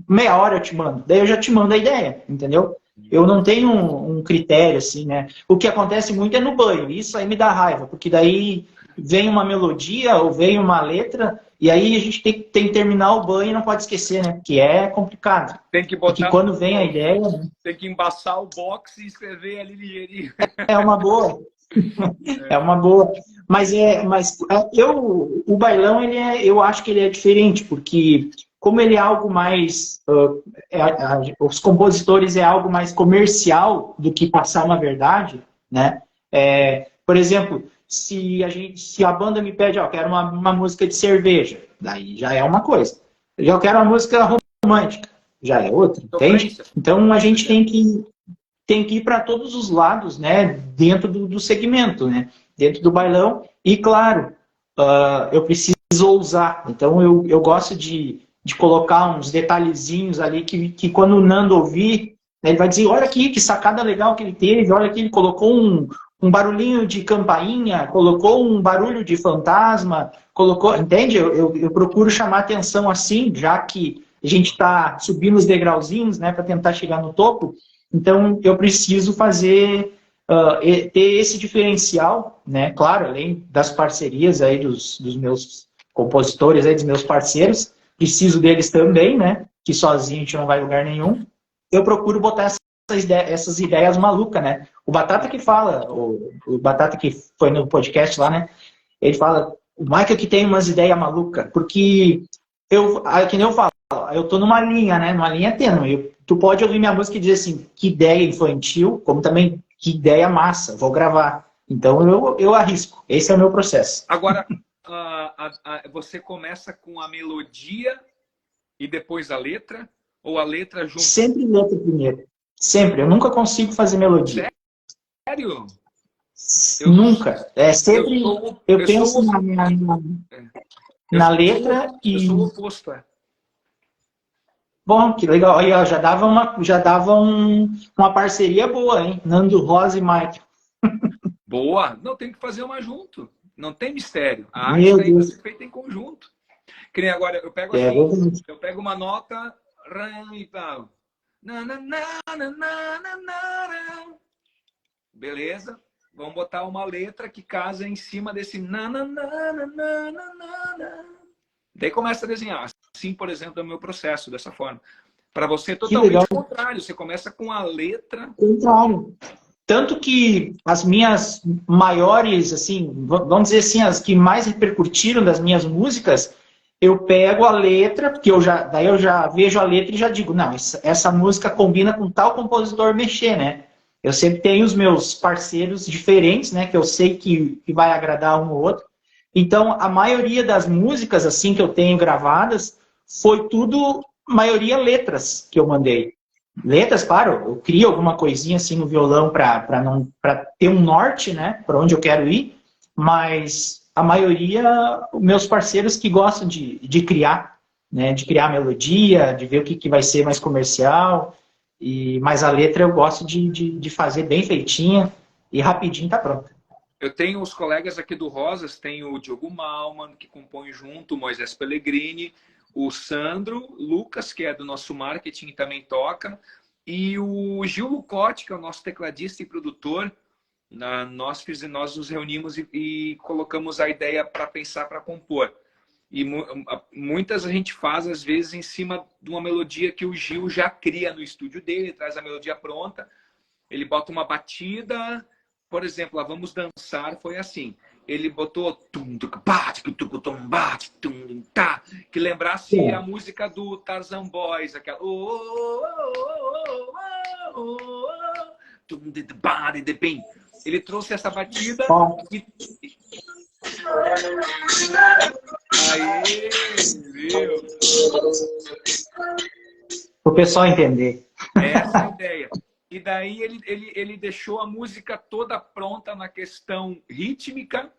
meia hora eu te mando. Daí eu já te mando a ideia, entendeu? Eu não tenho um critério, assim, né? O que acontece muito é no banho. Isso aí me dá raiva, porque daí vem uma melodia ou vem uma letra, e aí a gente tem que terminar o banho e não pode esquecer, né? Porque é complicado. Tem que Porque botar, quando vem a ideia, tem que embaçar o box e escrever ali ligeirinho. é uma boa. É uma boa. O bailão, eu acho que ele é diferente, porque como ele é algo mais, os compositores é algo mais comercial do que passar uma verdade, né? Por exemplo, se a banda me pede, ó, quero uma música de cerveja, daí já é uma coisa. Eu quero uma música romântica, já é outra, entende? Então a gente tem que ir para todos os lados, né, dentro do segmento, né, dentro do bailão. E, claro, eu preciso ousar. Então, eu gosto de colocar uns detalhezinhos ali que quando o Nando ouvir, né, ele vai dizer, olha aqui, que sacada legal que ele teve, olha aqui, ele colocou um barulhinho de campainha, colocou um barulho de fantasma, colocou... Entende? Eu procuro chamar atenção assim, já que a gente está subindo os degrauzinhos, né, para tentar chegar no topo. Então, eu preciso ter esse diferencial, né? Claro, além das parcerias aí dos meus compositores, aí dos meus parceiros, preciso deles também, né? Que sozinho a gente não vai a lugar nenhum. Eu procuro botar essas ideias malucas, né? O Batata que fala, o Batata que foi no podcast lá, né? Ele fala, o Michael que tem umas ideias malucas, porque que nem eu falo, eu tô numa linha, né? Numa linha tênue. Tu pode ouvir minha música e dizer assim, que ideia infantil, como também que ideia massa, vou gravar. Então eu arrisco. Esse é o meu processo. Agora, você começa com a melodia e depois a letra? Ou a letra junto? Sempre letra primeiro. Sempre. Eu nunca consigo fazer melodia. Sério? Nunca. Sempre eu penso na letra e... Eu sou o oposto, Bom, que legal. Aí, ó, já dava uma parceria boa, hein? Nando Rosa e Mike. Boa. Não, tem que fazer uma junto. Não tem mistério. A arte Meu tem que Deus. ser feita em conjunto. Que nem agora, eu pego verdade. eu pego uma nota e tal. Beleza? Vamos botar uma letra que casa em cima desse Daí começa a desenhar. Assim, por exemplo, é o meu processo, dessa forma. Para você, totalmente o contrário. Você começa com a letra... Contrário. Tanto que as minhas maiores, assim, vamos dizer assim, as que mais repercutiram das minhas músicas, eu pego a letra, porque daí eu já vejo a letra e já digo, não, essa música combina com tal compositor mexer, né? Eu sempre tenho os meus parceiros diferentes, né? Que eu sei que vai agradar um ou outro. Então, a maioria das músicas, assim, que eu tenho gravadas, foi tudo, maioria letras que eu mandei. Letras, claro, eu crio alguma coisinha assim no violão para ter um norte, né? Para onde eu quero ir, mas a maioria, meus parceiros que gostam de criar, né? De criar melodia, de ver o que vai ser mais comercial. Mas a letra eu gosto de fazer bem feitinha e rapidinho tá pronto. Eu tenho os colegas aqui do Rosas, tem o Diogo Malman, que compõe junto, o Moisés Pellegrini, o Sandro Lucas, que é do nosso marketing, também toca, e o Gil Lucotti, que é o nosso tecladista e produtor. Nós nos reunimos e colocamos a ideia para pensar, para compor. E muitas a gente faz, às vezes, em cima de uma melodia que o Gil já cria no estúdio dele, traz a melodia pronta, ele bota uma batida, por exemplo, a Vamos Dançar foi assim, ele botou que lembrasse a música do Tarzan Boys, aquela ele trouxe essa batida e... Aí, viu? O pessoal entender. Essa é a ideia. E daí ele deixou a música toda pronta na questão rítmica,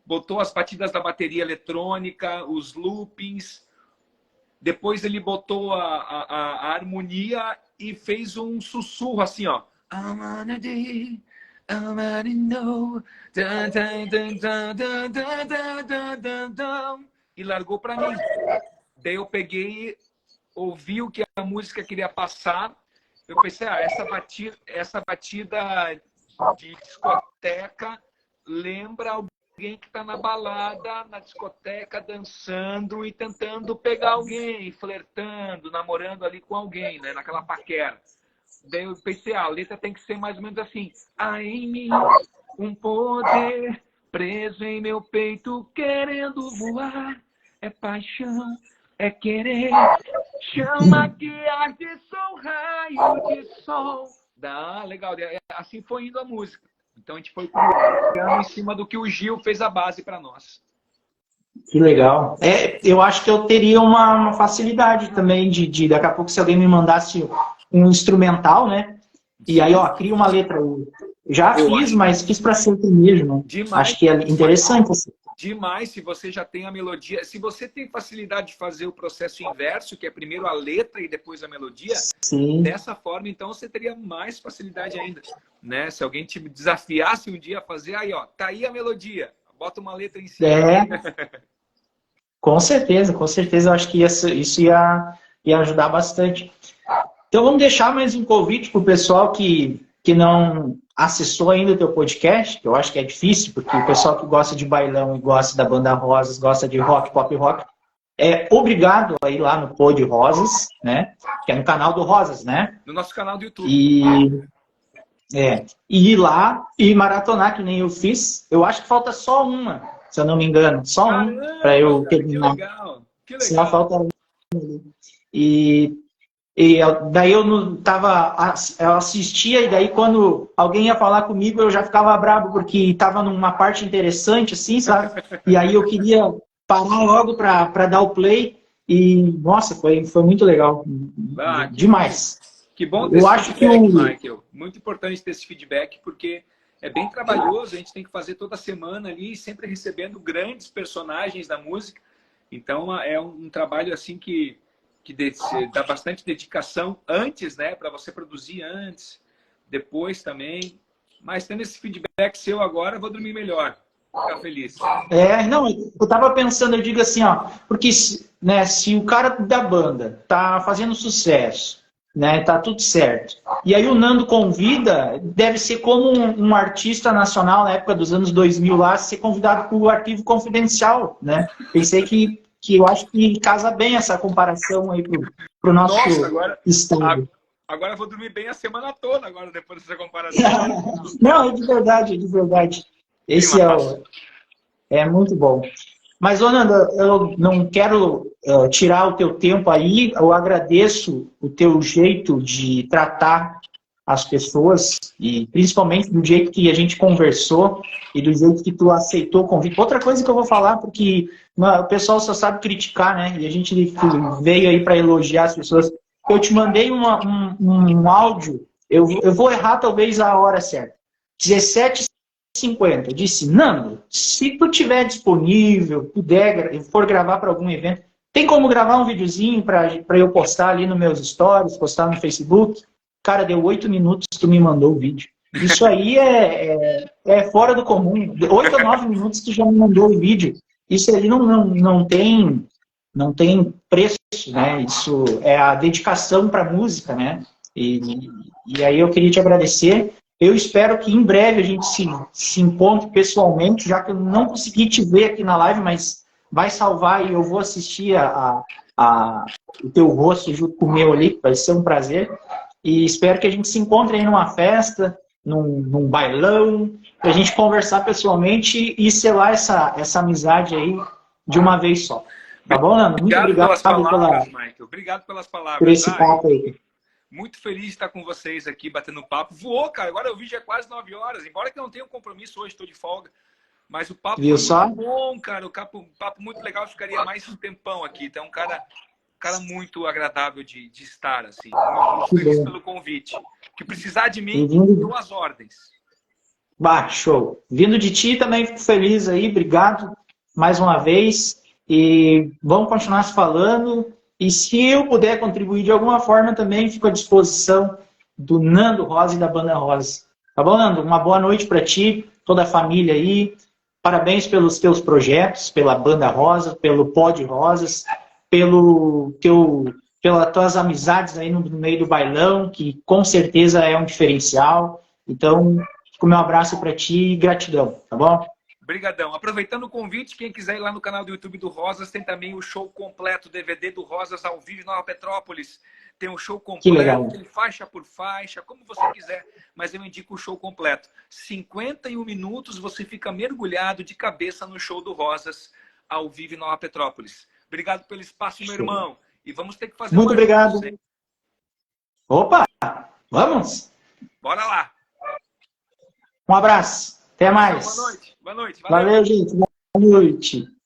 botou as batidas da bateria eletrônica, os loopings, Depois ele botou a harmonia e fez um sussurro assim, ó. I wanna be, I wanna know. Dun, dun, dun, dun, dun, dun, dun, dun, dun, dun. E largou para mim. Daí eu peguei, ouvi o que a música queria passar. Eu pensei, essa batida de discoteca lembra alguém que está na balada, na discoteca, dançando e tentando pegar alguém, flertando, namorando ali com alguém, né? Naquela paquera. Daí eu pensei, a letra tem que ser mais ou menos assim. Há em mim um poder preso em meu peito, querendo voar. É paixão, é querer. Chama que arde, sou raio de sol. Legal. Assim foi indo a música. Então a gente foi criando em cima do que o Gil fez a base para nós. Que legal. Eu acho que eu teria uma facilidade também de daqui a pouco, se alguém me mandasse um instrumental, né? E aí, ó, cria uma letra. Já fiz, mas fiz para sempre mesmo. Demais, acho que é interessante. Assim. Demais, se você já tem a melodia. Se você tem facilidade de fazer o processo inverso, que é primeiro a letra e depois a melodia, Sim. Dessa forma, então, você teria mais facilidade ainda. Né? Se alguém te desafiasse um dia a fazer, aí, ó, tá aí a melodia. Bota uma letra em cima. Com certeza, eu acho que isso ia ajudar bastante. Então vamos deixar mais um convite para o pessoal que não acessou ainda o teu podcast, que eu acho que é difícil, porque o pessoal que gosta de bailão e gosta da Banda Rosas, gosta de rock, pop rock, é obrigado a ir lá no Pod Rosas, né? Que é no canal do Rosas, né? No nosso canal do YouTube. E ir lá e maratonar, que nem eu fiz. Eu acho que falta só uma, se eu não me engano. Só um para eu terminar. Que legal. Só falta um. E daí eu assistia, e daí quando alguém ia falar comigo, eu já ficava bravo, porque estava numa parte interessante, assim, sabe? E aí eu queria parar logo para dar o play. E, nossa, foi muito legal. Demais. Que bom ter esse feedback, Michael. Muito importante ter esse feedback, porque é bem trabalhoso, a gente tem que fazer toda semana ali, sempre recebendo grandes personagens da música. Então, é um trabalho assim que dá bastante dedicação antes, né? Para você produzir antes, depois também. Mas tendo esse feedback seu agora, eu vou dormir melhor. Ficar feliz. Não, eu tava pensando, eu digo assim, ó, porque né, se o cara da banda tá fazendo sucesso, né, tá tudo certo, e aí o Nando convida, deve ser como um artista nacional na época dos anos 2000 lá, ser convidado para o Arquivo Confidencial, né? Pensei que eu acho que casa bem essa comparação aí pro nosso estado. Agora eu vou dormir bem a semana toda agora, depois dessa comparação. Não, é de verdade. Esse é muito bom. Mas, Nando, eu não quero tirar o teu tempo aí. Eu agradeço o teu jeito de tratar as pessoas, e principalmente do jeito que a gente conversou e do jeito que tu aceitou o convite. Outra coisa que eu vou falar, porque o pessoal só sabe criticar, né? E a gente veio aí para elogiar as pessoas. Eu te mandei um áudio, eu vou errar talvez a hora certa. 17h50. Eu disse, Nando, se tu tiver disponível, for gravar para algum evento, tem como gravar um videozinho para eu postar ali nos meus stories, postar no Facebook? Cara, deu 8 minutos que tu me mandou o vídeo. Isso aí é fora do comum. 8 ou 9 minutos que já me mandou o vídeo. Isso ali não tem preço, né? Isso é a dedicação para a música, né? E aí eu queria te agradecer. Eu espero que em breve a gente se encontre pessoalmente, já que eu não consegui te ver aqui na live, mas vai salvar e eu vou assistir o teu rosto junto com o meu ali, vai ser um prazer. E espero que a gente se encontre aí numa festa, num bailão, para a gente conversar pessoalmente e selar essa amizade aí de uma vez só. Tá bom, Nando? Muito obrigado pelas palavras, Michael. Obrigado pelas palavras. Por esse papo aí. Muito feliz de estar com vocês aqui, batendo papo. Voou, cara. Agora o vídeo é quase 9 horas. Embora que eu não tenha um compromisso hoje, estou de folga. Mas o papo foi muito bom, cara. O papo muito legal. Ficaria mais um tempão aqui. Então, um cara muito agradável de estar, assim. Muito feliz pelo convite. Que precisar de mim, dou as ordens. Show. Vindo de ti também fico feliz aí. Obrigado mais uma vez. E vamos continuar se falando. E se eu puder contribuir de alguma forma, também fico à disposição do Nando Rosa e da Banda Rosa. Tá bom, Nando? Uma boa noite para ti, toda a família aí. Parabéns pelos teus projetos, pela Banda Rosa, pelo Pod Rosas, pelas tuas amizades aí no meio do bailão, que com certeza é um diferencial. Então, fica o meu abraço para ti e gratidão, tá bom? Obrigadão. Aproveitando o convite, quem quiser ir lá no canal do YouTube do Rosas, tem também o show completo, DVD do Rosas ao vivo em Nova Petrópolis. Tem um show completo, tem faixa por faixa, como você quiser, mas eu indico o show completo. 51 minutos, você fica mergulhado de cabeça no show do Rosas ao vivo em Nova Petrópolis. Obrigado pelo espaço, meu irmão. E vamos ter que fazer muito obrigado. Juntos, opa, vamos? Bora lá. Um abraço. Até mais. Boa noite. Boa noite. Valeu, gente. Boa noite.